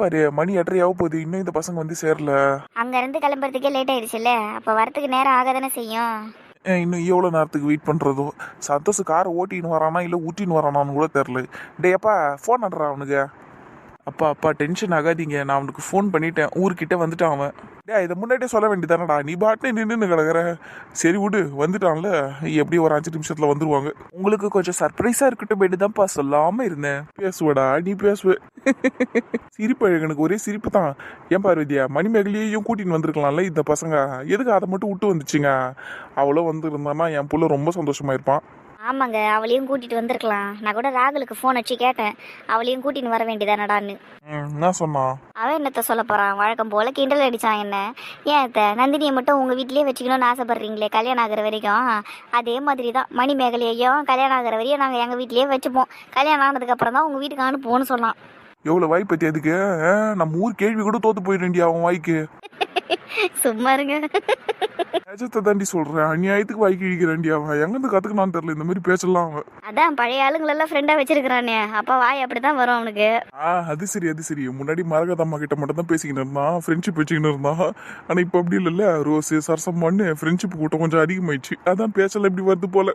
பாரு மணி 8:30 போகுது, இன்னும் இந்த பசங்க வந்து சேரல. அங்க இருந்து கிளம்புறதுக்கே லேட் ஆயிடுச்சுல்ல, அப்ப வரத்துக்கு நேரம் ஆகதானே செய்யும். இன்னும் எவ்வளோ நேரத்துக்கு வெயிட் பண்ணுறதோ? சந்தோஷ் காரை ஓட்டின்னு வரானா இல்லை ஊட்டின்னு வரானான்னு கூட தெரில. டேப்பா ஃபோன் பண்ணுறா அவனுக்கு. அப்பா அப்பா டென்ஷன் ஆகாதீங்க, நான் அவனுக்கு ஃபோன் பண்ணிட்டேன், ஊர்கிட்ட வந்துட்டான் அவன். இதை முன்னாடியே சொல்ல வேண்டியதானடா, நீ பாட்டுன்னு நின்று கிடக்குற. சரி விடு, வந்துட்டான்ல, எப்படியும் ஒரு 5 நிமிஷத்துல வந்துருவாங்க. உங்களுக்கு கொஞ்சம் சர்ப்ரைஸா இருக்கட்டும் போயிட்டு தான்ப்பா சொல்லாம இருந்தேன். பேசுவடா நீ பேசுவ. சிரிப்பு எனக்கு ஒரே சிரிப்பு தான். ஏன் பார்வதியா, மணிமேகலையும் கூட்டின்னு வந்திருக்கலாம்ல இந்த பசங்க, எதுக்கு அதை மட்டும் விட்டு வந்துச்சுங்க? அவ்வளோ வந்துருந்தானா என் புள்ள ரொம்ப சந்தோஷமா இருப்பான். ஆமாங்க, அவளையும் கூட்டிட்டு வந்திருக்கலாம். நான் கூட ராகுலுக்கு ஃபோன் வச்சு கேட்டேன், அவளையும் கூட்டின்னு வர வேண்டியதானடான்னு. என்ன சொன்னான்? அவன் என்னத்த சொல்ல போறான், வழக்கம் போல கிண்டல் அடிச்சான் என்ன. ஏன் அத்தை, நந்தினியை மட்டும் உங்க வீட்லயே வச்சுக்கணும்னு ஆசைப்படுறீங்களே கல்யாணம் ஆகிற வரைக்கும், அதே மாதிரி தான் மணிமேகலையையும் கல்யாணம் ஆகிற வரையும் நாங்கள் எங்கள் வீட்லயே வச்சுப்போம், கல்யாணம் ஆனதுக்கு அப்புறம் தான் உங்க வீட்டுக்கு அனுப்புவோன்னு சொன்னான். எவ்வளவு வாய் பத்தி அதுக்கு? நம்ம ஊர் கேள்வி கூட தோத்து போயிடுண்டியா அவன் வாய்க்கு. சும்மா இருங்க. நிஜத்தை தாண்டி சொல்றேன், அநியாயத்துக்கு வாய்க்கு இழிக்கிறாண்டி அவன். எங்கிருந்து கத்துக்கணும்னு தெரியல இந்த மாதிரி பேசலாம் அவன். அதான் பழைய ஆளுங்களெல்லாம் ஃப்ரெண்டா வச்சிருக்கிறானே, அப்பா வாய் அப்படிதான் வரும் அவனுக்கு. அது சரி அது சரி. முன்னாடி மரகதம்மா கிட்ட மட்டும் தான் பேசிக்கிட்டு இருந்தான், ஃப்ரெண்ட்ஷிப் வச்சுக்கிட்டு இருந்தான். ஆனா இப்ப அப்படி இல்லைல்ல, ரோஸ் சரசம்மான்னு ஃப்ரெண்ட்ஷிப் கூட்டம் கொஞ்சம் அதிகமாயிடுச்சு, அதான் பேசல இப்படி வருது போல.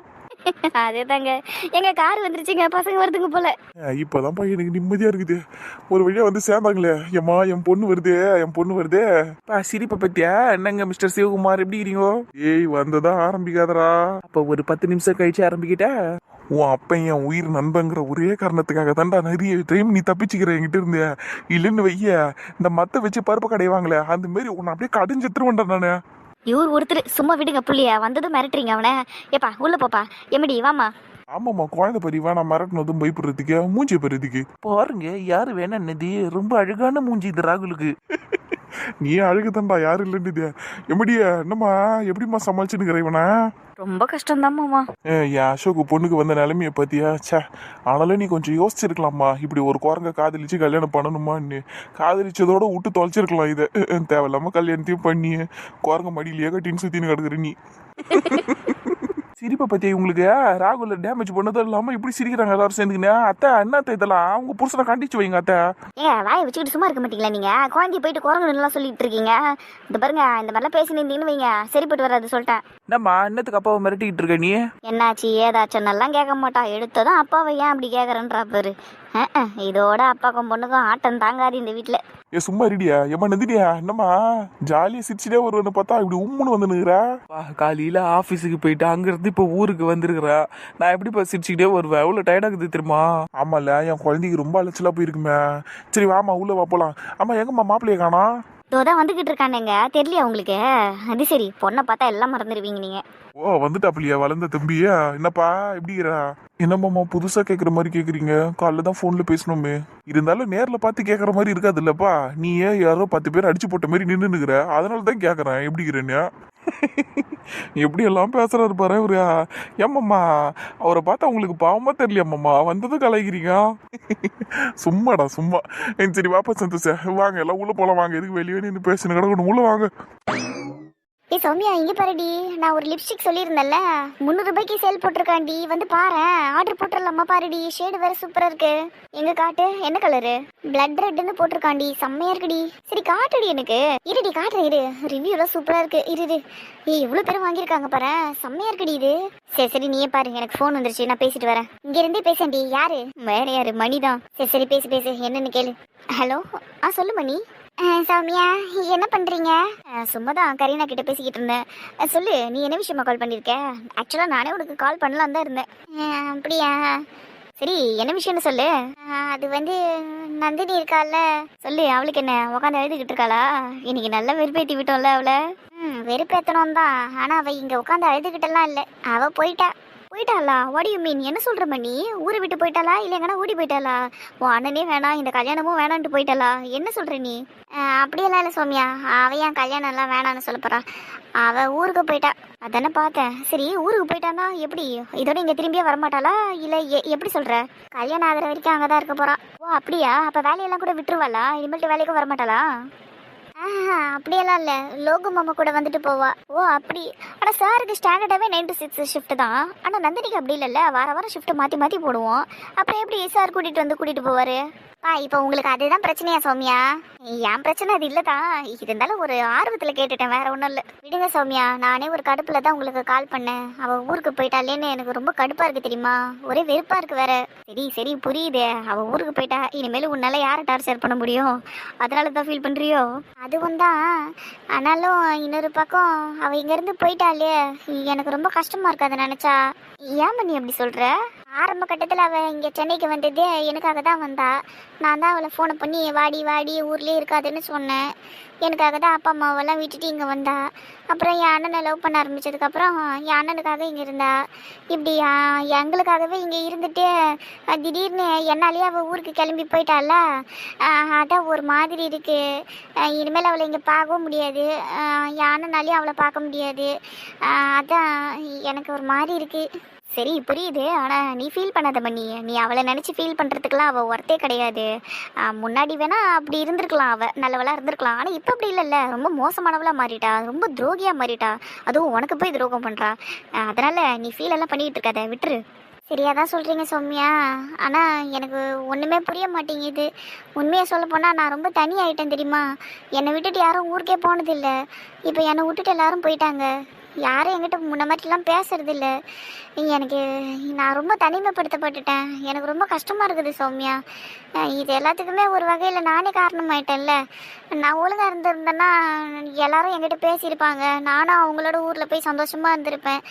அதே தாங்க, எங்க கார் வந்துருச்சுங்க, பசங்க வருதுங்க போல. இப்பதான் எனக்கு நிம்மதியா இருக்குது. ஒரு வழியா வந்து சேர்ந்தாங்களே. ஏம்மா என் பொண்ணு வருதே, என் பொண்ணு வருதே. சிரிப்பை பத்தியா என்னங்க மிஸ்டர் சிவகுமார், எப்படி இருக்கீங்க? ஏய் வந்ததான் ஆரம்பிக்காதரா, அப்ப ஒரு 10 நிமிஷம் கழிச்சு ஆரம்பிக்கிட்ட. உன் அப்பன் என் உயிர் நண்பங்கிற ஒரே காரணத்துக்காக தான்டா நிறைய டைம் நீ தப்பிச்சுக்கிற என்கிட்ட இருந்த. இல்லைன்னு வைய, இந்த மத்த வச்சு பருப்பு கடைவாங்களே அந்த மாதிரி உன்னை அப்படியே கடிஞ்செத்துருவேன்டா நானு. இவர் ஒருத்தர் சும்மா விடுங்க புள்ளியா, வந்ததும் மிரட்டுறீங்க அவனை. ஏப்பா உள்ள போப்பா, எம்டி வாமா. ஆமாம்மா, குழந்தை பறிவா, நான் மிரட்டினதும் பயப்படுறதுக்கு, மூஞ்சி பறிறதுக்கு. பாருங்க யாரு வேணா நதி, ரொம்ப அழகான மூஞ்சி இது ராகுலுக்கு. நீ அழகுதான்டா, யாரு இல்லைன்னு. எப்படியா என்னம்மா, எப்படிம்மா சமாளிச்சுன்னு இவனா? ரொம்ப கஷ்டம்தான் மாமா. என் அசோக்கு பொண்ணுக்கு வந்த நிலைமைய பத்தியா? சே, ஆனாலும் நீ கொஞ்சம் யோசிச்சிருக்கலாம்மா, இப்படி ஒரு குரங்க காதலிச்சு கல்யாணம் பண்ணணுமான்னு. காதலிச்சதோட விட்டு தொலைச்சிருக்கலாம் இதை. தேவையில்லாம கல்யாணத்தையும் பண்ணி குரங்க மடியிலேயே கட்டின்னு சுத்தின்னு கிடக்குற நீ. சிரிப்பை பத்தி உங்களுக்கு ராகுல டேமேஜ் பண்ணதும் இல்லாம இப்படி சிரிக்கிறாங்க எல்லாரும் சேர்ந்துக்கினே. அத்தை என்னத்த இதெல்லாம், அவங்க புருஷனை கண்டிச்சு வைங்க அத்தை. வாயை வச்சுக்கிட்டு சும்மா இருக்க மாட்டீங்களா நீங்க? குழந்தைய போயிட்டு குரங்குலாம் சொல்லிட்டு இருக்கீங்க. இந்த பாருங்க, இந்த மாதிரிலாம் பேசி நின்றீங்கன்னு வைங்க, சரிப்பட்டு வராது சொல்லிட்டேன். என்னம்மா, என்னத்துக்கு அப்பாவை மிரட்டிக்கிட்டு இருக்க நீ? என்னாச்சு ஏதாச்சும் நல்லா கேட்க மாட்டா, எடுத்ததும் அப்பாவை ஏன் அப்படி கேட்கறன்றா பேரு. இதோட அப்பாக்கும் பொண்ணுக்கும் ஆட்டம் தாங்காது இந்த வீட்டுல. சும்மா ரெடியா ஏமா நந்தினியா, என்னம்மா ஜாலியா சிரிச்சுட்டே வருவன்னு பார்த்தா இப்படி உம்முன்னு வந்து நிற்கிறா. காலையில ஆபீஸுக்கு போயிட்டு அங்க இருந்து இப்ப ஊருக்கு வந்திருக்கிறா, நான் எப்படி சிரிச்சுக்கிட்டே வருவேன்? எவ்வளவு டயர்டாகுது தெரியுமா? ஆமால, என் குழந்தைக்கு ரொம்ப அலைச்சலா போயிருக்குமே. சரி வாமா உள்ள வா போலாம். ஆமா எங்கம்மா மாப்பிள்ளைய காணா? இதோதான் வந்துகிட்டு இருக்கானுங்க, தெரியலையா உங்களுக்கு? அது சரி, பொண்ணை பார்த்தா எல்லாம் மறந்துடுவீங்க நீங்க. ஓ வந்துட்டாப்லையா வளர்ந்த தம்பியா? என்னப்பா எப்படிங்கிறா? என்னம்மாமா புதுசா கேக்குற மாதிரி கேக்குறீங்க? காலைல தான் போன்ல பேசணுமே. இருந்தாலும் நேர்ல பார்த்து கேக்குற மாதிரி இருக்காது இல்லப்பா. நீ ஏன் யாரோ 10 பேர் அடிச்சு போட்ட மாதிரி நின்னுக்கிற, அதனாலதான் கேக்குறேன் எப்படிங்கிறேன்னு. எப்படி எல்லாம் பேசுறாரு பாரு இவரு. ஏம்மாம்மா, அவரை பார்த்தா உங்களுக்கு பாவமா தெரியலையாம்மாம்மா, வந்ததும் கலாய்க்கிறீங்க. சும்மாடா சும்மா. சரி வாப்பா சந்தோஷ, வாங்க எல்லாம் உள்ள போலாம் வாங்க. எதுக்கு வெளியே நின்று பேசுன்னு கிடக்கணும், உள்ள வாங்க. சௌமியா இங்க பாருடி, நான் ஒரு லிப்ஸ்டிக் சொல்லியிருந்தேன்ல, 300 ரூபாய்க்கு சேல் போட்டிருக்காண்டி, வந்து பாரு. ஆர்டர் போட்டுடலாமா பாருடி, ஷேடு வேற சூப்பரா இருக்கு. எங்க காட்டு, என்ன கலரு? பிளட் ரெட்னு போட்டிருக்காண்டி, செம்மையா இருக்குடி. சரி காட்டுடி எனக்கு. இருடி காட்டுறேன் இரு, ரிவ்யூலாம் சூப்பரா இருக்கு. இரு இவ்வளவு பேரும் வாங்கியிருக்காங்க பாரு, செம்மையா இருக்குடி இது. சரி நீயே பாரு, எனக்கு ஃபோன் வந்துருச்சு, நான் பேசிட்டு வரேன். இங்க இருந்தே பேசண்டி. யாரு? வேற யாரு, மணிதான். சரி பேசு என்னன்னு கேளு. ஹலோ, சொல்லு மணி. சௌமியா என்ன பண்றீங்க? சும்மாதான் கரீனா கிட்ட பேசிக்கிட்டு இருந்தேன். சொல்லு, நீ என்ன விஷயமா கால் பண்ணிருக்க? ஆக்சுவலா நானே உனக்கு கால் பண்ணலாம் தான் இருந்தேன். அப்படியா? சரி என்ன விஷயம்னு சொல்லு. அது வந்து நந்தினி இருக்கால, சொல்லு. அவளுக்கு என்ன உட்காந்து எழுதிக்கிட்டு இருக்காளா? இன்னைக்கு நல்லா வெறுப்பேத்தி விட்டோம்ல அவளை. வெறுப்பேத்தணும் தான், ஆனா அவ இங்க உட்காந்து அழுதுகிட்டலாம் இல்ல, அவ போயிட்டாளா? What you mean? என்ன சொல்ற மணி? ஊரை விட்டு போயிட்டாளா இல்ல எங்கன்னா ஓடி போயிட்டாளா? உன் அண்ணனே வேணாம், இந்த கல்யாணமும் வேணான்ட்டு போயிட்டாளா? என்ன சொல்ற நீ? அப்படியெல்லாம் இல்ல சௌமியா, அவ ஏன் கல்யாணம் எல்லாம் வேணான்னு சொல்ல போறா? அவ ஊருக்கு போயிட்டா, அதானே பார்த்தேன். சரி ஊருக்கு போயிட்டானா எப்படி, இதோட இங்க திரும்பியே வரமாட்டாளா இல்ல எப்படி சொல்ற? கல்யாணம் ஆகிற வரைக்கும் அங்கதான் இருக்க போறா. ஓ அப்படியா? அப்ப வேலையெல்லாம் கூட விட்டுருவாளா? இனிமேல்ட்டு வேலைக்கும் வரமாட்டாளா? அப்படியெல்லாம் இல்ல, லோகு மாமா கூட வந்துட்டு போவா. ஓ அப்படி. ஆனா சாருக்கு ஸ்டாண்டர்டாவே 9 to 6 ஷிஃப்ட் தான். ஆனா நந்தினிக்கு அப்படி இல்லைல்ல, வாரம் ஷிஃப்ட் மாத்தி போடுவோம். அப்புறம் எப்படி சார் கூட்டிட்டு போவாரு? இப்போ உங்களுக்கு அதுதான் பிரச்சனையா சௌமியா? என் பிரச்சனை அது இல்லதான், இருந்தாலும் ஒரு ஆர்வத்துல கேட்டுட்டேன், வேற ஒன்றும் இல்லை. விடுங்க சௌமியா, நானே ஒரு கடுப்புல தான் உங்களுக்கு கால் பண்ணேன். அவ ஊருக்கு போயிட்டாலேன்னு எனக்கு ரொம்ப கடுப்பா இருக்கு தெரியுமா, ஒரே வெறுப்பா இருக்கு வேற. சரி சரி புரியுதே, அவ ஊருக்கு போயிட்டா, இனிமேல் உன்னால யாரை டார்ச்சர் பண்ண முடியும், அதனால தான் ஃபீல் பண்றியோ? அதுவும் தான், ஆனாலும் இன்னொரு பக்கம் அவ இங்க இருந்து போயிட்டாலே எனக்கு ரொம்ப கஷ்டமா இருக்கு அதை நினைச்சா. ஏன் நீ அப்படி சொல்ற? ஆரம்ப கட்டத்தில் அவள் இங்கே சென்னைக்கு வந்ததே எனக்காக தான் வந்தா. நான் தான் அவளை ஃபோனை பண்ணி வாடி வாடி ஊர்லேயே இருக்காதுன்னு சொன்னேன். எனக்காக தான் அப்பா அம்மாவெல்லாம் விட்டுட்டு இங்கே வந்தா. அப்புறம் என் அண்ணனை லவ் பண்ண ஆரம்பித்ததுக்கப்புறம் என் அண்ணனுக்காக இங்கே இருந்தா. இப்படி எங்களுக்காகவே இங்கே இருந்துட்டு திடீர்னு என்னாலேயே அவள் ஊருக்கு கிளம்பி போயிட்டால. அதான் ஒரு மாதிரி இருக்குது. இனிமேல் அவளை இங்கே பார்க்கவும் முடியாது, என் அண்ணனாலேயும் அவளை பார்க்க முடியாது. அதான் எனக்கு ஒரு மாதிரி இருக்குது. சரி புரியுது, ஆனால் நீ ஃபீல் பண்ணாத பண்ணி. நீ அவளை நினச்சி ஃபீல் பண்ணுறதுக்கெலாம் அவள் ஒர்த்தே கிடையாது. முன்னாடி வேணா அப்படி இருந்திருக்கலாம், அவள் நல்லவளாக இருந்திருக்கலாம். ஆனால் இப்போ அப்படி இல்லைல்ல, ரொம்ப மோசமானவளாக மாறிட்டா, ரொம்ப துரோகியாக மாறிட்டா. அதுவும் உனக்கு போய் துரோகம் பண்ணுறா. அதனால் நீ ஃபீல் எல்லாம் பண்ணிக்கிட்டு இருக்காத, விட்டுரு. சரியாக தான் சொல்கிறீங்க சௌமியா, ஆனால் எனக்கு ஒன்றுமே புரிய மாட்டேங்குது. உண்மையை சொல்ல போனால் நான் ரொம்ப தனி ஆகிட்டேன் தெரியுமா. என்னை விட்டுட்டு யாரும் ஊருக்கே போனதில்லை. இப்போ என்னை விட்டுட்டு எல்லாரும் போயிட்டாங்க. யாரும் என்கிட்ட முன்ன மாதிரிலாம் பேசுறதில்ல. எனக்கு நான் ரொம்ப தனிமைப்படுத்தப்பட்டுட்டேன். எனக்கு ரொம்ப கஷ்டமாக இருக்குது சௌமியா. இது எல்லாத்துக்குமே ஒரு வகையில் நானே காரணமாயிட்டேன்ல. நான் ஒழுங்காக இருந்திருந்தேன்னா எல்லாரும் என்கிட்ட பேசியிருப்பாங்க, நானும் அவங்களோட ஊரில் போய் சந்தோஷமாக இருந்திருப்பேன்.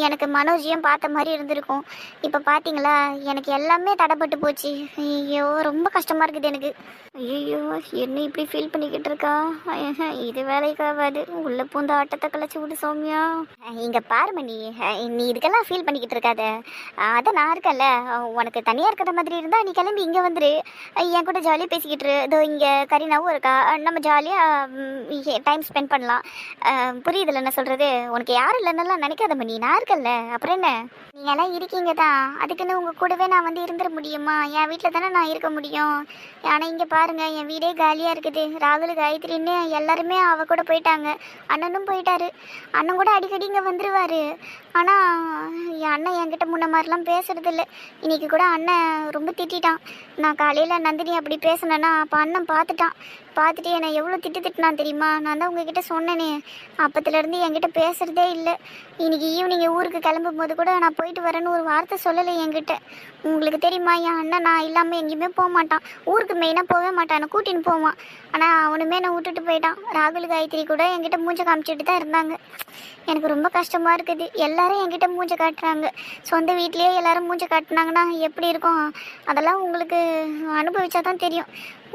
எனக்கு மனோஜியும் பார்த்த மாதிரி இருந்திருக்கும். இப்போ பார்த்தீங்களா, எனக்கு எல்லாமே தடைப்பட்டு போச்சு. ஐயோ ரொம்ப கஷ்டமாக இருக்குது எனக்கு. ஐயோ என்ன இப்படி ஃபீல் பண்ணிக்கிட்டு இருக்கா? இது வேலைக்காகாது, உள்ள பூந்த ஆட்டத்தை கலைச்சி விடு சௌமியா. இங்கே பாருமா, நீ இதுக்கெல்லாம் ஃபீல் பண்ணிக்கிட்டு இருக்காத. அதான் நான் இருக்கல, உனக்கு தனியாக இருக்கிற மாதிரி இருந்தால் நீ கிளம்பி இங்கே வந்துரு. என் கூட ஜாலியாக பேசிக்கிட்டு இதோ இங்கே கரீனாவும் இருக்கா, நம்ம ஜாலியாக டைம் ஸ்பெண்ட் பண்ணலாம். புரியுதுல்ல என்ன சொல்கிறது? உனக்கு யாரும் இல்லைன்னெல்லாம் நினைக்காத மணி, நான் இருக்கல. அப்புறம் என்ன, நீங்கள்லாம் இருக்கீங்க தான், அதுக்குன்னு உங்கள் கூடவே நான் வந்து இருந்துட முடியுமா? என் வீட்டில் தானே நான் இருக்க முடியும். ஆனால் இங்கே பாருங்க, என் வீடே காலியாக இருக்குது. ராகுல் காயத்ரின்னு எல்லாருமே அவ கூட போயிட்டாங்க. அண்ணனும் போயிட்டாரு. அண்ணன் கூட அடிக்கடி இங்கே வந்துடுவார். ஆனால் என் அண்ணன் என்கிட்ட முன்ன மாதிரிலாம் பேசுறதில்ல. இன்னைக்கு கூட அண்ணன் ரொம்ப திட்டான். நான் காலையில் நந்தினி அப்படி பேசினேன்னா அப்போ அண்ணன் பார்த்துட்டு என்னை எவ்வளோ திட்டினான் தெரியுமா. நான் தான் உங்ககிட்ட சொன்னேனே, அப்பத்துலேருந்து என்கிட்ட பேசுகிறதே இல்லை. இன்னைக்கு ஈவினிங் ஊருக்கு கிளம்பும் போது கூட நான் போயிட்டு வரேன்னு ஒரு வார்த்தை சொல்லலை என்கிட்ட. உங்களுக்கு தெரியுமா, என் அண்ணன் நான் இல்லாமல் எங்கேயுமே போக மாட்டான். ஊருக்கு மெயினாக போகவே மாட்டான், என்னை கூட்டின்னு போவான். ஆனால் அவனுமே நான் விட்டுட்டு போயிட்டான். ராகுல் காயத்ரி கூட என்கிட்ட மூஞ்ச காமிச்சிட்டு தான் இருந்தாங்க. எனக்கு ரொம்ப கஷ்டமாக இருக்குது. எல்லாரும் என்கிட்ட மூஞ்ச காட்டுறாங்க. சொந்த வீட்லேயே எல்லாரும் மூஞ்ச காட்டினாங்கன்னா எப்படி இருக்கும்? அதெல்லாம் உங்களுக்கு அனுபவிச்சா தான் தெரியும்.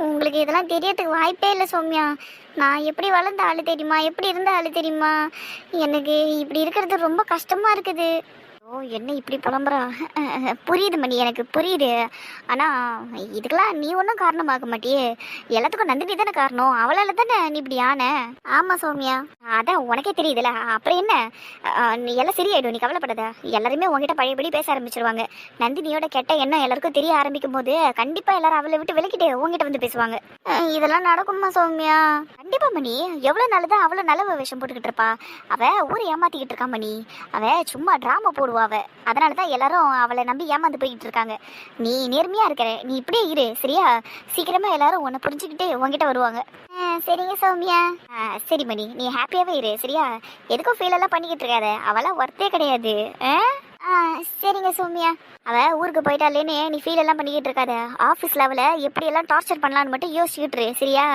உங்களுக்கு இதெல்லாம் தெரியறதுக்கு வாய்ப்பே இல்லை சௌமியா. நான் எப்படி வளர்ந்த ஆள் தெரியுமா, எப்படி இருந்த ஆள் தெரியுமா. எனக்கு இப்படி இருக்கிறது ரொம்ப கஷ்டமாக இருக்குது. ஓ என்ன இப்படி புலம்புறா? புரியுது மணி, எனக்கு புரியுது. ஆனால் இதுக்கெல்லாம் நீ ஒன்றும் காரணமாக மாட்டியே. எல்லாத்துக்கும் நந்தினி தானே காரணம், அவளால் தானே நீ இப்படி ஆன. ஆமாம் சௌமியா, அதான் உனக்கே தெரியுதுல்ல. அப்புறம் என்ன, நீ எல்லாம் சரியாயிடும், நீ கவலைப்படாத. எல்லாருமே உங்ககிட்ட பழையபடி பேச ஆரம்பிச்சிருவாங்க. நந்தினியோட கெட்ட எண்ணம் எல்லாருக்கும் தெரிய ஆரம்பிக்கும் போது கண்டிப்பாக எல்லாரும் அவளை விட்டு விலக்கிட்டு உங்ககிட்ட வந்து பேசுவாங்க. இதெல்லாம் நடக்குமா சௌமியா? கண்டிப்பா மணி, எவ்வளோ நாளுதான் அவ்வளோ நல்ல விஷம் போட்டுக்கிட்டு இருப்பா. அவள் ஊரை ஏமாத்திக்கிட்டு இருக்கா மணி. அவள் சும்மா ட்ராமா போடுவா. அதனால தான் எல்லாரும் அவளை நம்பி ஏமாந்து போய்கிட்டு இருக்காங்க. நீ நேர்மையா இருக்கிற, நீ இப்படியே இரு சரியா. சீக்கிரமா எல்லாரும் உன்னை புரிஞ்சுக்கிட்டு உங்ககிட்ட வருவாங்க. சரிங்க சௌமியா. சரி மணி, நீ ஹாப்பியாவே இரு சரியா. எதுக்கும் ஃபீல் எல்லாம் பண்ணிக்கிட்டு இருக்காத, அவளாம் ஒர்த்தே கிடையாது. சரிங்க சௌமியா. அவள் ஊருக்கு போயிட்டாலேன்னு நீ ஃபீல் எல்லாம் பண்ணிக்கிட்டு இருக்காத. ஆஃபீஸில் அவளை எப்படியெல்லாம் டார்ச்சர் பண்ணலான்னு மட்டும் யோசிச்சுக்கிட்டு சரியா.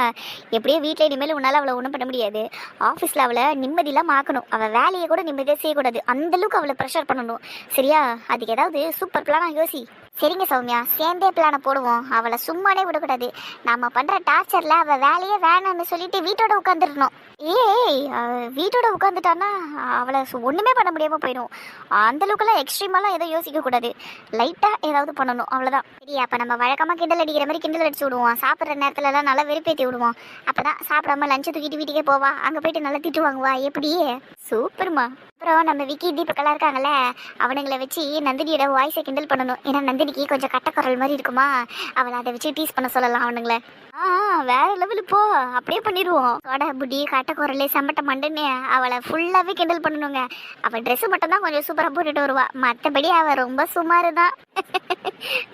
எப்படியே வீட்டில் இனிமேல் உன்னால் அவளை ஒன்றும் பண்ண முடியாது. ஆஃபீஸில் அவளை நிம்மதியெல்லாம் ஆக்கணும். அவள் வேலையை கூட நிம்மதியாக செய்யக்கூடாது, அந்தளவுக்கு அவளை ப்ரெஷர் பண்ணணும் சரியா. அதுக்கு ஏதாவது சூப்பர் பிளானாக யோசி. சரிங்க சௌமியா, சேர்ந்தே பிளானை போடுவோம். அவளை சும்மானே விடக்கூடாது. நம்ம பண்ணுற டார்ச்சரில் அவள் வேலையே வேணான்னு சொல்லிட்டு வீட்டோட உட்காந்துடணும். ஏய் வீட்டோட உட்காந்துட்டான்னா அவளை ஒன்றுமே பண்ண முடியாமல் போயிடும். அந்தளவுக்குலாம் எக்ஸ்ட்ரீமெல்லாம் எதுவும் யோசிக்கக்கூடாது. லைட்டாக ஏதாவது பண்ணணும், அவ்வளோதான். சரி, அப்போ நம்ம வழக்கமாக கிண்டல் அடிக்கிற மாதிரி கிண்டல் அடிச்சு விடுவோம். சாப்பிட்ற நேரத்துலலாம் நல்லா வெறுப்பேற்றி விடுவோம். அப்போ தான் சாப்பிடாம லஞ்சு தூக்கிட்டு வீட்டுக்கே போவா. அங்கே போயிட்டு நல்லா திட்டு வாங்குவா. எப்படியே சூப்பர்மா. அப்புறம் நம்ம விக்கி தீபக்கெல்லாம் இருக்காங்கல்ல, அவனுங்களை வச்சு நந்தினியோட வாய்ஸை கிண்டல் பண்ணணும். ஏன்னா நந்தினிக்கு கொஞ்சம் கட்டக்குரல் மாதிரி இருக்குமா, அவளை அதை வச்சு டீஸ் பண்ண சொல்லலாம் அவனுங்களை. வேற லெவலு போ, அப்படியே பண்ணிடுவோம். கொடை புடி கட்ட குரலே செம்பட்ட மண்டன்னு அவளை ஃபுல்லாவே கிண்டல் பண்ணணுங்க. அவள் ட்ரெஸ் மட்டும் தான் கொஞ்சம் சூப்பரா போட்டுட்டு வருவா, மற்றபடி அவ ரொம்ப சுமாரு தான்.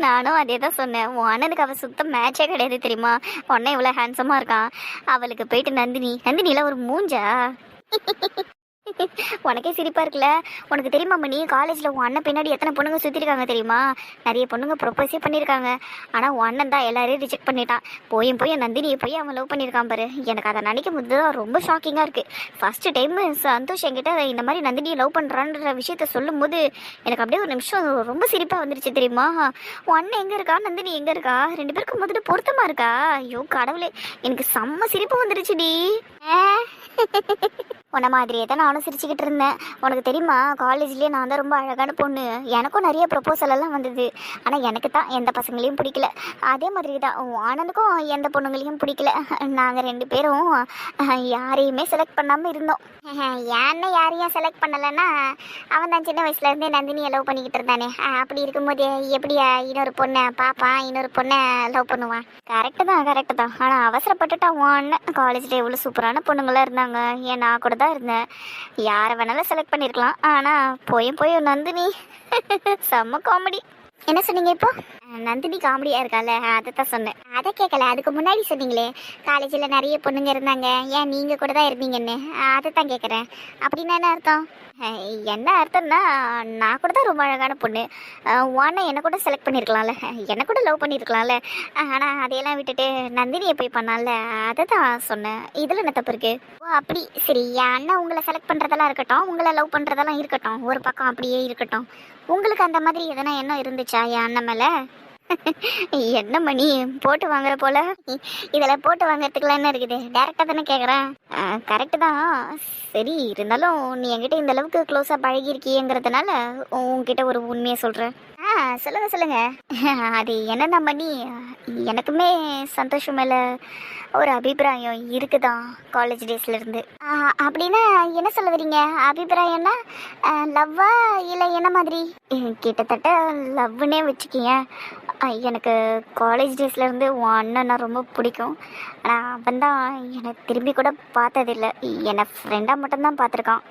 நானும் அதே தான் சொன்னேன். உன் அண்ணனுக்கு அவள் சுத்தம் மேட்சே கிடையாது தெரியுமா? உடனே இவ்வளோ ஹேண்ட்ஸமா இருக்கான். அவளுக்கு போயிட்டு நந்தினிலாம் ஒரு மூஞ்சா. உனக்கே சிரிப்பா இருக்குல்ல. உனக்கு தெரியுமா மணி, காலேஜ்ல உன் அண்ணன் பின்னாடி எத்தனை பொண்ணுங்க சுத்திருக்காங்க தெரியுமா? நிறைய பொண்ணுங்க ப்ரொப்போஸே பண்ணியிருக்காங்க. ஆனா உன் அண்ணன் தான் எல்லாரையும் ரிஜெக்ட் பண்ணிட்டான். போய் நந்தினியை போய் அவன் லவ் பண்ணியிருக்கான் பாரு. எனக்கு அதை நினைக்கும் போது தான் ரொம்ப ஷாக்கிங்கா இருக்கு. ஃபர்ஸ்ட் டைம் சந்தோஷ் என்கிட்ட இந்த மாதிரி நந்தினியை லவ் பண்றான்ற விஷயத்த சொல்லும் போது எனக்கு அப்படியே ஒரு நிமிஷம் ரொம்ப சிரிப்பா வந்துருச்சு தெரியுமா? உன் அண்ணன் எங்க இருக்கா, நந்தினி எங்க இருக்கா, ரெண்டு பேருக்கும் முதல்ல பொருத்தமா இருக்கா? ஐயோ கடவுளே, எனக்கு செம்ம சிரிப்பு வந்துருச்சுடி. உன்ன மாதிரியே தான் நானும் சிரிச்சுக்கிட்டு இருந்தேன். உனக்கு தெரியுமா, காலேஜ்லேயே நான் தான் ரொம்ப அழகான பொண்ணு. எனக்கும் நிறைய ப்ரொப்போசல் எல்லாம் வந்தது. ஆனால் எனக்கு தான் எந்த பசங்களையும் பிடிக்கல. அதே மாதிரி தான் ஆனந்துக்கும் எந்த பொண்ணுங்களையும் பிடிக்கல. நாங்கள் ரெண்டு பேரும் யாரையுமே செலக்ட் பண்ணாமல் இருந்தோம். ஏன்னா யாரையும் செலக்ட் பண்ணலைன்னா அவன் தான் சின்ன வயசுலேருந்தே நந்தினியை லவ் பண்ணிக்கிட்டு இருந்தானே. அப்படி இருக்கும்போது எப்படியா இன்னொரு பொண்ணை பார்ப்பான், இன்னொரு பொண்ணை லவ் பண்ணுவான்? கரெக்டு தான். ஆனால் அவசரப்பட்டுட்டான் உன் அண்ணன். காலேஜில் எவ்வளோ சூப்பரான பொண்ணுங்களாம் இருந்தாங்க. ஏன் நான் கூட தான் இருந்தேன். யாரை வேணாலும் செலக்ட் பண்ணியிருக்கலாம். ஆனால் போய் நந்தினி செம்ம காமெடி. என்ன சொன்னீங்க இப்போ? நந்தினி காமெடியா இருக்கால, அதை தான் சொன்னேன். அதை கேட்கல, அதுக்கு முன்னாடி சொன்னீங்களே காலேஜில் நிறைய பொண்ணுங்க இருந்தாங்க, ஏன் நீங்கள் கூட தான் இருந்தீங்கன்னு. அதை தான் கேட்குறேன். அப்படின்னா என்ன அர்த்தம்? என்ன அர்த்தம்னா, நான் கூட தான் ரொம்ப அழகான பொண்ணு. வானா என்னை கூட செலக்ட் பண்ணியிருக்கலாம்ல, என்னை கூட லவ் பண்ணியிருக்கலாம்ல. ஆனால் அதையெல்லாம் விட்டுட்டு நந்தினியை போய் பண்ணால, அதை தான் சொன்னேன். இதில் என்ன தப்பு இருக்கு? ஓ அப்படி, சரி. என் அண்ணன் உங்களை செலக்ட் பண்ணுறதெல்லாம் இருக்கட்டும், உங்களை லவ் பண்ணுறதெல்லாம் இருக்கட்டும், ஒரு பக்கம் அப்படியே இருக்கட்டும். உங்களுக்கு அந்த மாதிரி எதனா என்ன இருந்துச்சா என் அண்ணன் மேலே? என்ன மணி போட்டு வாங்குற போல. இதில் போட்டு வாங்குறதுக்குலாம் என்ன இருக்குது? டேரெக்டாக தானே கேட்குறேன். கரெக்டு தான். சரி, இருந்தாலும் நீ என்கிட்ட இந்த அளவுக்கு க்ளோஸாக பழகிருக்கியங்கிறதுனால உங்ககிட்ட ஒரு உண்மையை சொல்கிறேன். சொல்லுங்க. அது என்னென்ன மணி, எனக்குமே சந்தோஷம் மேலே ஒரு அபிப்பிராயம் இருக்குதான் காலேஜ் டேஸ்லேருந்து. அப்படின்னா என்ன சொல்ல வரீங்க? அபிப்பிராயம்னா லவ்வா இல்லை என்ன மாதிரி? கிட்டத்தட்ட லவ்னே வச்சுக்கிங்க. எனக்கு காலேஜ் டேஸ்லேருந்து உன் அண்ணனை ரொம்ப பிடிக்கும். ஆனால் அவன் தான் என்னை திரும்பி கூட பார்த்ததில்லை. என்னை ஃப்ரெண்டாக மட்டும்தான் பார்த்துருக்கான்.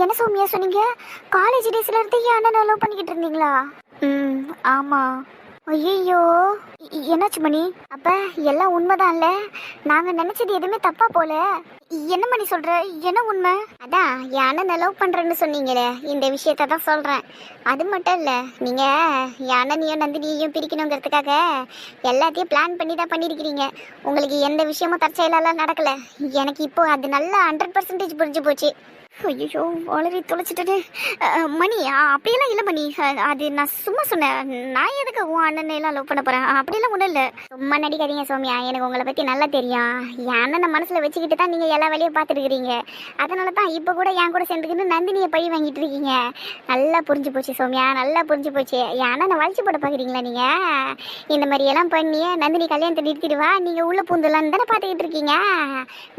என்ன சௌமியா சொன்னீங்க? காலேஜ் டேஸ்லேருந்து என் அண்ணனை லவ் பண்ணிக்கிட்டு இருந்தீங்களா? ஆமாம். ஐயோ, என்னாச்சு மணி? அப்ப எல்லாம் உண்மைதான்ல? நாங்க நினைச்சது எதுவுமே தப்பா போல. என்ன மணி சொல்ற? என்ன உண்மை? அதான் என் அண்ணனை லவ் பண்றேன்னு சொன்னீங்களே, இந்த விஷயத்த தான் சொல்றேன். அது மட்டும் இல்ல, நீங்க என் அண்ணனையும் நந்தினியையும் பிரிக்கணுங்கிறதுக்காக எல்லாத்தையும் பிளான் பண்ணி தான் பண்ணிருக்கிறீங்க. உங்களுக்கு எந்த விஷயமும் தற்செயலாலாம் நடக்கல. எனக்கு இப்போ அது நல்லா 100% புரிஞ்சு போச்சு. ஐயோ, வளரி தொலைச்சிட்டே மணி. அப்படியெல்லாம் இல்லை மணி, அது நான் சும்மா சொன்னேன். நான் எதுக்கு உன் அண்ணனையெல்லாம் லவ் பண்ண போகிறேன்? அப்படியெல்லாம் ஒன்றும் இல்லை. சும்மா நடிக்காதீங்க சௌமியா, எனக்கு உங்களை பற்றி நல்லா தெரியும். என் அண்ணனை மனசில் வச்சுக்கிட்டு தான் நீங்கள் எல்லா வேலையும் பார்த்துருக்கிறீங்க. அதனால தான் இப்போ கூட என் கூட சேர்ந்துக்கிட்டு நந்தினியை பழி வாங்கிட்டு இருக்கீங்க. நல்லா புரிஞ்சு போச்சு சௌமியா, நல்லா புரிஞ்சு போச்சு. என் அண்ணனை வளைச்சு போட பார்க்குறீங்களா நீங்கள்? இந்த மாதிரியெல்லாம் பண்ணி நந்தினி கல்யாணத்தை நிறுத்திடுவா, நீங்கள் உள்ளே பூந்துலான்னு தானே பார்த்துக்கிட்டு இருக்கீங்க.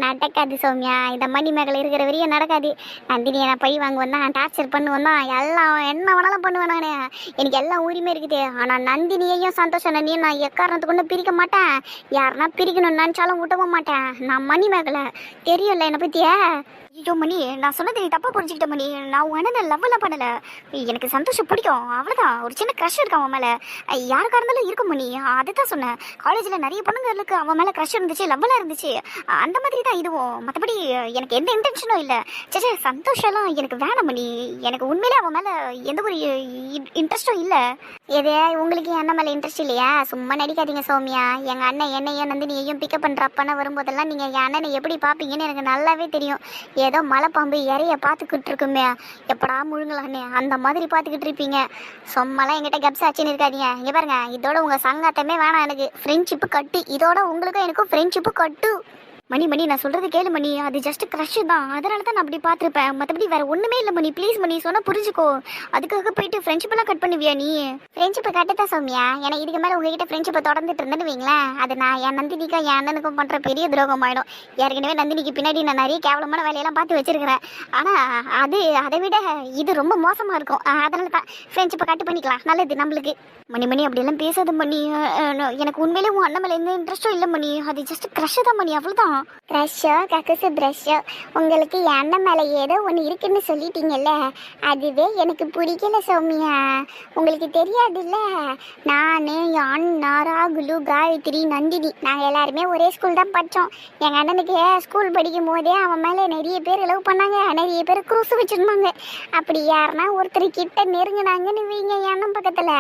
நடக்காது சௌமியா, இந்த மணி மேகலை இருக்கிற வரையும் நடக்காது. நந்தினியை நான் பழி வாங்குவேன் தான், டார்ச்சர் பண்ணுவேன் தான், எல்லாம் என்ன வேணாலும் பண்ணுவேன் நான். எனக்கு எல்லாம் உரிமை இருக்குது. ஆனால் நந்தினியையும் சந்தோஷம் நந்தினியும் நான் எக்காரணத்துக்கு ஒன்றும் பிரிக்க மாட்டேன். யாருன்னா பிரிக்கணும்னு நினச்சாலும் விட்டவும் மாட்டேன். நான் மணி மேகலை, தெரியும்ல என்னை பற்றிய. ஐயோ மணி, நான் சொன்னது நீ தப்பாக புரிஞ்சுக்கிட்ட மணி. நான் உன் அண்ணனை லவ்லாம் பண்ணலை. எனக்கு சந்தோஷம் பிடிக்கும், அவ்வளோதான். ஒரு சின்ன க்ரஷ் இருக்கு அவன் மேலே. யாருக்காக இருந்தாலும் இருக்கும் மணி, அதை தான் சொன்னேன். காலேஜில் நிறைய பொண்ணுங்களுக்கு அவன் மேலே க்ரஷ் இருந்துச்சு, லவ்லாம் இருந்துச்சு. அந்த மாதிரி தான் இதுவும். மற்றபடி எனக்கு எந்த இன்டென்ஷனும் இல்லை. சே, சந்தோஷம்லாம் எனக்கு வேணாம் மணி. எனக்கு உண்மையிலே அவன் மேலே எந்த ஒரு இன்ட்ரெஸ்ட்டும் இல்லை. எது உங்களுக்கு என் அண்ணன் மேலே இன்ட்ரெஸ்ட் இல்லையா? சும்மா நடிக்காதீங்க சௌமியா. எங்கள் அண்ணன் என்னையும் நந்தினியையும் பிக்கப் பண்ணுறப்பன்னு வரும்போதெல்லாம் நீங்கள் என் அண்ணனை எப்படி பார்ப்பீங்கன்னு எனக்கு நல்லாவே தெரியும். ஏதோ மலைப்பாம்பு இறைய பார்த்துக்கிட்டு இருக்குமே, எப்படா முழுங்கலான்னு அந்த மாதிரி பார்த்துக்கிட்டு இருப்பீங்க. சும்மாலாம் என்கிட்ட கப்ஸ் ஆச்சுன்னு இருக்காதீங்க. இங்கே பாருங்க, இதோட உங்கள் சங்கத்தமே வேணாம் எனக்கு. ஃப்ரெண்ட்ஷிப்பு கட்டு. இதோட உங்களுக்கும் எனக்கும் ஃப்ரெண்ட்ஷிப்பு கட்டு. மணி மணி நான் சொல்றது கேளு மணி, அது ஜஸ்ட் க்ரஷ் தான், அதனால தான் நான் அப்படி பார்த்துருப்பேன், மற்றபடி வேற ஒண்ணுமே இல்லை மணி. ப்ளீஸ் மணி, சொன்னா புரிஞ்சுக்கோ. அதுக்காக போயிட்டு ஃப்ரெண்ட்ஷிப் எல்லாம் கட் பண்ணுவியா நீ? ஃப்ரெண்ட்ஷிப்பை கட்டுதான் சௌமியா. எனக்கு இதுக்கு மேலே உங்ககிட்ட ஃப்ரெண்ட்ஷிப்பை தொடர்ந்துட்டு இருந்தேன்னு வைங்களேன், அது நான் என் நந்தினிக்கும் என் அண்ணனுக்கும் பண்ற பெரிய துரோகம் ஆயிடும். ஏற்கனவே நந்தினிக்கு பின்னாடி நான் நிறைய கேவலமான வேலையெல்லாம் பார்த்து வச்சிருக்கிறேன். ஆனா அதை விட இது ரொம்ப மோசமா இருக்கும். அதனால தான் ஃப்ரெண்ட்ஷிப்பை கட்டு பண்ணிக்கலாம், நல்லது நம்மளுக்கு. மணி மணி அப்படியெல்லாம் பேசாத மணி. எனக்கு உண்மையிலே உன் அண்ணன் மேலே எந்த இன்ட்ரெஸ்டும் இல்லை மணி, அது ஜஸ்ட் க்ரஷ் தான் மணி, அவ்வளோதான். க்ரஷோ கக்கசு ப்ரஷோ, உங்களுக்கு என் அண்ணன் மேலே ஏதோ ஒன்று இருக்குன்னு சொல்லிட்டீங்கல்ல, அதுவே எனக்கு பிடிக்கல சௌமியா. உங்களுக்கு தெரியாதுல்ல, நான் என் அண்ணா ராகுலு காயத்ரி நந்தினி நாங்கள் எல்லாருமே ஒரே ஸ்கூல் தான் படித்தோம். எங்கள் அண்ணனுக்கு ஸ்கூல் படிக்கும் போதே அவன் மேலே நிறைய பேர் லவ் பண்ணாங்க, நிறைய பேர் க்ரூஸ் வச்சுருந்தாங்க. அப்படி யாருன்னா ஒருத்தர் கிட்ட நெருங்கினாங்கன்னு வைங்க என் அண்ணன் பக்கத்தில்,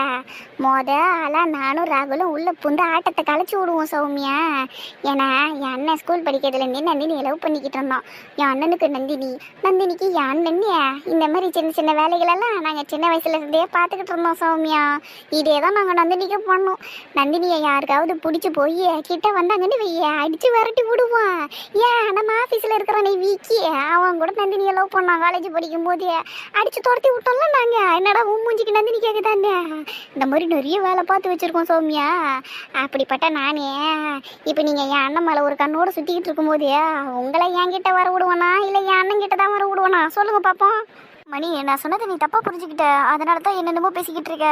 ஆளாக நானும் ராகுலும் உள்ள புந்து ஆட்டத்தை கலைச்சி விடுவோம் சௌமியா. ஏன்னா என் அண்ணன் ஸ்கூல் படிக்கிறதுலேருந்தே நந்தினியை லவ் பண்ணிக்கிட்டு இருந்தோம். என் அண்ணனுக்கு நந்தினி, நந்தினிக்கு என் அண்ணன். இந்த மாதிரி சின்ன சின்ன வேலைகளெல்லாம் நாங்கள் சின்ன வயசுல இருந்தே பார்த்துக்கிட்டு இருந்தோம் சௌமியா. இதே தான் நாங்கள் நந்தினிக்கு பண்ணோம். நந்தினியை யாருக்காவது பிடிச்சி போய் கிட்ட வந்தாங்கன்னு வைய அடித்து விரட்டி விடுவோம். ஏன் நம்ம ஆஃபீஸில் இருக்கிறவனை வீக்கி அவன் கூட நந்தினியை லவ் பண்ணான் காலேஜ் படிக்கும் போது, அடித்து துரத்தி விட்டோம்ல நாங்கள். என்னடா மூஞ்சிக்கு நந்தினி கேட்குதானே, இந்த மாதிரி நிறைய வேலை பார்த்து வச்சுருக்கோம் சௌமியா. அப்படிப்பட்ட நானே இப்போ நீங்கள் என் அண்ணன் மேலே ஒரு கண்ணோடு சுற்றிக்கிட்டு இருக்கும்போது உங்களை என்கிட்ட வர விடுவானா இல்லை என் அண்ணன் கிட்ட தான் வர விடுவானா சொல்லுங்க பார்ப்போம். மணி, நான் சொன்னதை நீ தப்பாக புரிஞ்சுக்கிட்ட, அதனால தான் என்னென்னமோ பேசிக்கிட்டு இருக்க.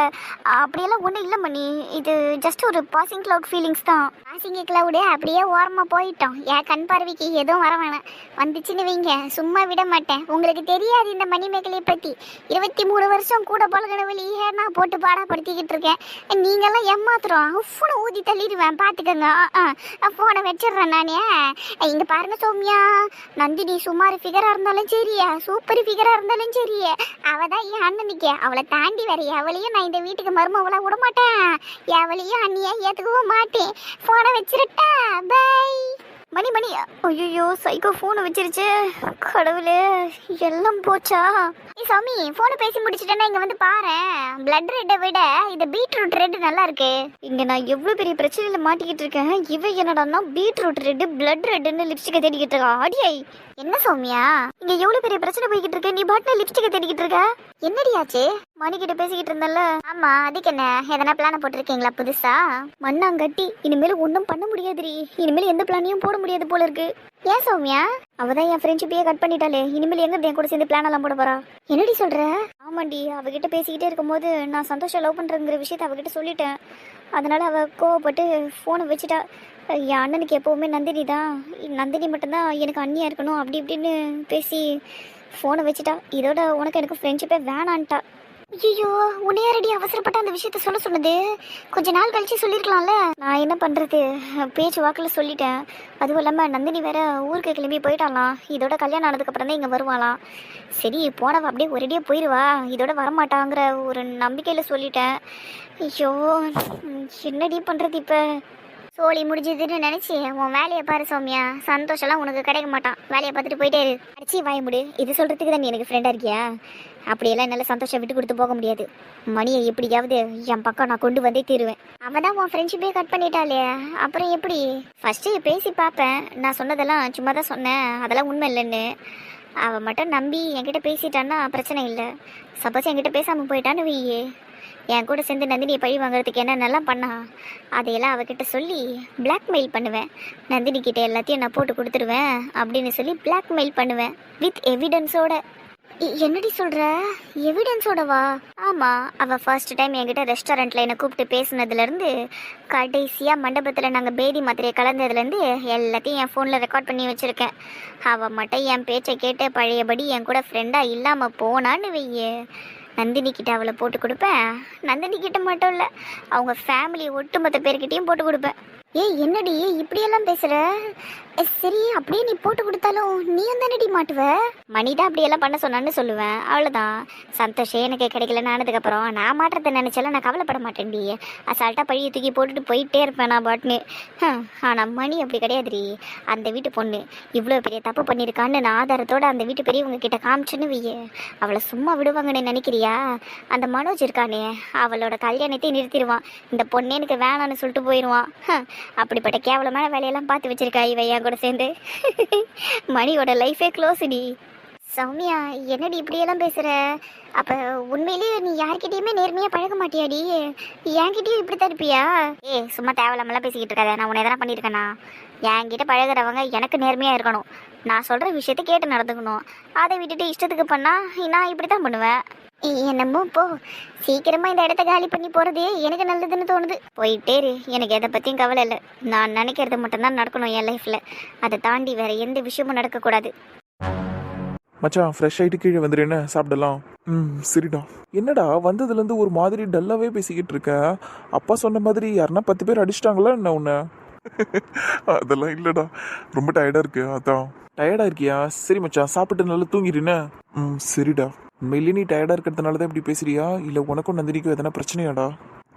அப்படியெல்லாம் ஒன்றும் இல்லை மணி, இது ஜஸ்ட் ஒரு பாசிங் க்ளவுட் ஃபீலிங்ஸ் தான். பாசிங் க்ளவுடு அப்படியே ஓரமாக போயிட்டோம். என் கண் பார்வைக்கு எதுவும் வர வேணாம். வந்துச்சுன்னு வைங்க சும்மா விட மாட்டேன். உங்களுக்கு தெரியாது இந்த மணிமேகலையை பற்றி. 23 வருஷம் கூட பழகினவழியே நான் போட்டு பாடப்படுத்திக்கிட்டு இருக்கேன். நீங்கள்லாம் ஏமாத்துறோம், ஃபோனை ஊதி தள்ளிடுவேன் பார்த்துக்கோங்க. ஃபோனை வச்சிடுறேன் நானே. இங்கே பாருங்க சௌமியா, நந்தினி சுமார் ஃபிகராக இருந்தாலும் சரி, சூப்பர் ஃபிகராக இருந்தாலும் சரி, அவதான் என் அண்ணனுக்கு. அவளை தாண்டி வேற எவளையும் நான் இந்த வீட்டுக்கு மருமவளை விட மாட்டேன். எவளையும் அண்ணியா ஏத்துக்கவும் மாட்டேன். போனை வச்சிருட்டா, பை. மணி மணி, ஐயோ சைக்கோ ஃபோனை வச்சிருச்சு. கடவுளே, எல்லாம் போச்சா? சாமி, ஃபோனை பேசி முடிச்சிட்டேன்னா இங்க வந்து பாரு. பிளட் ரெட்டை விட இந்த பீட்ரூட் ரெட் நல்லா இருக்கு. இங்க நான் எவ்வளவு பெரிய பிரச்சனையில மாட்டிக்கிட்டு இருக்கேன். இவ என்னடான்னா பீட்ரூட் ரெட் பிளட் ரெட்னு லிப்ஸ்டிக்கை தேடிக்கிட்டு இருக்கா. அடியாய், என்ன சௌமியா இங்க எவ்வளவு பெரிய பிரச்சனை போய்கிட்டு இருக்கு, நீ பாட்டு லிப்ஸ்டிக்கை தேடிக்கிட்டு இருக்க? என்னடியாச்சு? மணிக்கிட்ட பேசிக்கிட்டு இருந்தல்ல. ஆமா, அதுக்கு என்ன, எதனா பிளான போட்டிருக்கீங்களா புதுசா? மண்ணாங்கட்டி, இனிமேல் ஒன்றும் பண்ண முடியாதுரி. இனிமேல் எந்த பிளானையும் போட முடியாது போல இருக்கு. ஏன் சௌமியா? அவதான் என் ஃப்ரெண்ட்ஷிப்பையே கட் பண்ணிட்டாலே, இனிமேல் எங்க என் கூட சேர்ந்து பிளான் எல்லாம் போட போறா? என்னடி சொல்ற? ஆமாண்டி, அவகிட்ட பேசிக்கிட்டே இருக்கும்போது நான் சந்தோஷம் லவ் பண்றேங்கிற விஷயத்த அவகிட்ட சொல்லிட்டேன். அதனால அவ கோவப்பட்டு ஃபோனை வச்சுட்டா. என் அண்ணனுக்கு எப்போவுமே நந்தினி தான், நந்தினி மட்டும்தான் எனக்கு அண்ணியாக இருக்கணும் அப்படி இப்படின்னு பேசி ஃபோனை வச்சுட்டா. இதோட உனக்கு எனக்கு ஃப்ரெண்ட்ஷிப்பே வேணான்ட்டா. ஐயோ, உன்னையாரடி அவசரப்பட்ட அந்த விஷயத்த சொல்ல சொன்னது? கொஞ்ச நாள் கழிச்சு சொல்லியிருக்கலாம்ல. நான் என்ன பண்ணுறது, பேச்சு வாக்கில் சொல்லிட்டேன். அதுவும் இல்லாமல் நந்தினி வேற ஊருக்கு கிளம்பி போயிட்டாலாம். இதோட கல்யாணம் ஆனதுக்கப்புறம் தான் இங்கே வருவாளாம். சரி, போனவ அப்படியே ஒரேடியாக போயிடுவா, இதோட வரமாட்டாங்கிற ஒரு நம்பிக்கையில் சொல்லிட்டேன். ஐயோ, என்னடி பண்ணுறது இப்போ? சோழி முடிஞ்சதுன்னு நினச்சி உன் வேலையை பாரு சௌமியா. சந்தோஷம்லாம் உனக்கு கிடைக்க மாட்டான். வேலையை பார்த்துட்டு போயிட்டே இரு. அடிச்சு வாய முடி. இது சொல்கிறதுக்கு தான் நீ எனக்கு ஃப்ரெண்டாக இருக்கியா? அப்படியெல்லாம் என்னால் சந்தோஷம் விட்டு கொடுத்து போக முடியாது. மணியை எப்படியாவது என் பக்கம் நான் கொண்டு வந்தே தீருவேன். அவன் தான் உன் ஃப்ரெண்ட்ஷிப்பே கட் பண்ணிட்டாளே, அப்புறம் எப்படி? ஃபஸ்ட்டு பேசி பார்ப்பேன். நான் சொன்னதெல்லாம் சும்மா தான் சொன்னேன், அதெல்லாம் உண்மை இல்லைன்னு. அவன் மட்டும் நம்பி என்கிட்ட பேசிட்டான்னா பிரச்சனை இல்லை. சப்போஸ் என்கிட்ட பேசாமல் போயிட்டான்னு வையே, என் கூட சேர்ந்து நந்தினியை பழி வாங்குறதுக்கு என்னென்னலாம் பண்ணா அதையெல்லாம் அவகிட்ட சொல்லி பிளாக்மெயில் பண்ணுவேன். நந்தினி கிட்ட எல்லாத்தையும் நான் போட்டு கொடுத்துருவேன் அப்படின்னு சொல்லி பிளாக்மெயில் பண்ணுவேன் வித் எவிடன்ஸோட. என்னடி சொல்கிற? எவிடன்ஸோடவா? ஆமாம், அவள் ஃபர்ஸ்ட் டைம் என்கிட்ட ரெஸ்டாரண்ட்டில் என்னை கூப்பிட்டு பேசுனதுலேருந்து கடைசியாக மண்டபத்தில் நாங்கள் பேதி மாத்திரையை கலந்ததுலேருந்து எல்லாத்தையும் என் ஃபோனில் ரெக்கார்ட் பண்ணி வச்சுருக்கேன். அவள் மட்டும் என் பேச்சை கேட்டு பழையபடி என் கூட ஃப்ரெண்டாக இல்லாமல் போனான்னு வையே, நந்தினி கிட்ட அவளை போட்டு கொடுப்பேன். நந்தினி கிட்ட மட்டும் இல்லை, அவங்க ஃபேமிலி ஒட்டுமொத்த பேர்கிட்டையும் போட்டு கொடுப்பேன். ஏய், என்னடி இப்படியெல்லாம் பேசுகிற? சரி, அப்படியே நீ போட்டு கொடுத்தாலும் நீ தானடி மாட்டுவ? மணி தான் அப்படியெல்லாம் பண்ண சொன்னான்னு சொல்லுவேன், அவ்வளோதான். சந்தோஷம் எனக்கு கிடைக்கலன்னு ஆனதுக்கப்புறம் நான் மாற்றத்தை நினச்சாலும் நான் கவலைப்பட மாட்டேன்டி. அசால்ட்டாக பழியை தூக்கி போட்டுட்டு போயிட்டே இருப்பேன் நான் பாட்டுன்னு. ஆனால் மணி அப்படி கிடையாதுடி. அந்த வீட்டு பொண்ணு இவ்வளோ பெரிய தப்பு பண்ணியிருக்கான்னு நான் ஆதாரத்தோடு அந்த வீட்டு பெரியவங்க கிட்ட காமிச்சுன்னு வையே, அவளை சும்மா விடுவாங்கன்னு நினைக்கிறியா? அந்த மனோஜ் இருக்கானே, அவளோட கல்யாணத்தை நிறுத்திடுவான். இந்த பொண்ணு எனக்கு வேணான்னு சொல்லிட்டு போயிடுவான். அப்படிப்பட்ட கேவலமான வேலையெல்லாம் பார்த்து வச்சிருக்கா இவ என் என் கூட சேர்ந்து. மணியோட லைஃபே க்ளோஸ்டி. சௌமியா என்னடி இப்படியெல்லாம் பேசுற? அப்ப உண்மையிலேயே நீ யார்கிட்டயுமே நேர்மையா பழக மாட்டியாடி? என்கிட்டயும் இப்படி தான் இருப்பியா? சும்மா தேவையில்லாமலாம் பேசிக்கிட்டு இருக்காத. நான் உன்னை எதனா பண்ணியிருக்கேனா? என்கிட்ட பழகுறவங்க எனக்கு நேர்மையா இருக்கணும். நான் சொல்ற விஷயத்த கேட்டு நடந்துக்கணும். அதை விட்டுட்டு இஷ்டத்துக்கு பண்ணா நான் இப்படி தான் பண்ணுவேன். என்னமோ போ, சீக்கிரமா இந்த இடத்த காலி பண்ணி போறதே எனக்கு நல்லதுன்னு தோணுது. போயிட்டே இரு, எனக்கு எதை பத்தியும் கவலை இல்லை. நான் நினைக்கிறது மட்டும்தான் நடக்கணும் என் லைஃப்ல. அதை தாண்டி வேற எந்த விஷயமும் நடக்கக்கூடாது. மச்சான் ஃப்ரெஷ் ஆகிட்டு கீழே வந்துடுன்னு சாப்பிடலாம். சரிடா. என்னடா வந்ததுலேருந்து ஒரு மாதிரி டல்லாவே பேசிக்கிட்டு இருக்க? அப்பா சொன்ன மாதிரி யாருன்னா 10 பேர் அடிச்சிட்டாங்களா என்ன உன்னை? அதெல்லாம் இல்லைடா, ரொம்ப டயர்டாக இருக்கு. அதான். டயர்டாக இருக்கியா? சரி மச்சான், சாப்பிட்டு நல்லா தூங்கிடுன்னு. சரிடா. உண்மையிலேயே நீ டயர்டாக இருக்கிறதுனால தான் இப்படி பேசுறியா, இல்லை உனக்கும் நந்தினிக்கும் எதனா பிரச்சனையாடா?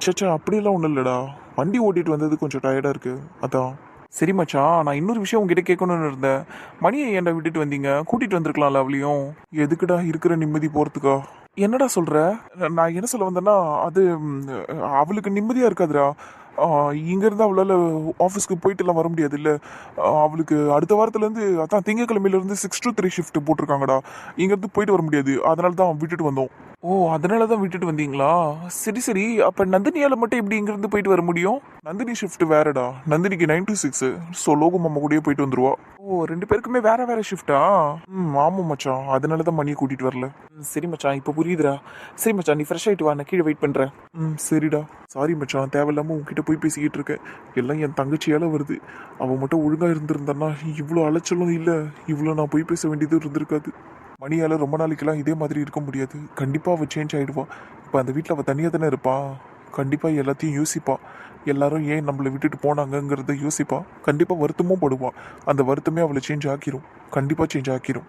சச்சா அப்படியெல்லாம் ஒன்றும் இல்லைடா, வண்டி ஓட்டிட்டு வந்தது கொஞ்சம் டயர்டாக இருக்கு, அதான். சரி மச்சான், நான் இன்னொரு விஷயம் உங்ககிட்ட கேட்கணும்னு இருந்தேன். மணியை ஏன்டா விட்டுட்டு வந்தீங்க? கூட்டிட்டு வந்திருக்கலாம்ல அவளையும். எதுக்குடா இருக்கிற நிம்மதி போறதுக்கா? என்னடா சொல்ற? நான் என்ன சொல்ல வந்தேன்னா, அது அவளுக்கு நிம்மதியா இருக்காதுடா. இங்கேருந்து அவளால் ஆஃபீஸ்க்கு போயிட்டுலாம் வர முடியாது இல்லை. அவளுக்கு அடுத்த வாரத்துலேருந்து, அதான் திங்கக்கிழமையிலேருந்து 6 to 3 ஷிஃப்ட் போட்டிருக்காங்கடா. இங்கேருந்து போயிட்டு வர முடியாது, அதனால தான் விட்டுட்டு வந்தோம். ஓ, அதனால தான் விட்டுட்டு வந்தீங்களா? சரி சரி. அப்போ நந்தினியால் மட்டும் எப்படி இங்கேருந்து போயிட்டு வர முடியும்? நந்தினி ஷிஃப்ட் வேறடா. நந்தினிக்கு 9 to 6. ஸோ லோகம் அம்மா கூடயே போயிட்டு வந்துருவா. ஓ, 2 பேருக்குமே வேற வேற ஷிஃப்டா? ஆமாம் மச்சான், அதனால தான் மணியை கூட்டிட்டு வரல. சரி மச்சான், இப்போ புரியுதுடா. சரி மச்சான், நீ ஃப்ரெஷ் ஆகிட்டு வா, நான் கீழே வெயிட் பண்ணுறேன். சரிடா. சாரி மச்சான், தேவையில்லாமல் உங்ககிட்ட போய் பேசிக்கிட்டு இருக்கேன். எல்லாம் என் தங்கச்சியால் வருது. அவள் மட்டும் ஒழுங்காக இருந்திருந்தான்னா இவ்வளோ அலைச்சலும் இல்லை, இவ்வளோ நான் போய் பேச வேண்டியது இருந்திருக்காது. மணியால் ரொம்ப நாளைக்கெல்லாம் இதே மாதிரி இருக்க முடியாது. கண்டிப்பாக அவள் சேஞ்ச் ஆகிடுவா. இப்போ அந்த வீட்டில் அவள் தனியாக தானே இருப்பா. கண்டிப்பாக எல்லாத்தையும் யோசிப்பா. எல்லாரும் ஏன் நம்மளை விட்டுட்டு போனாங்கங்கிறத யோசிப்பா. கண்டிப்பாக வருத்தமும் படுவா. அந்த வருத்தமே அவளை சேஞ்ச் ஆக்கிரும். கண்டிப்பாக சேஞ்ச் ஆக்கிரும்.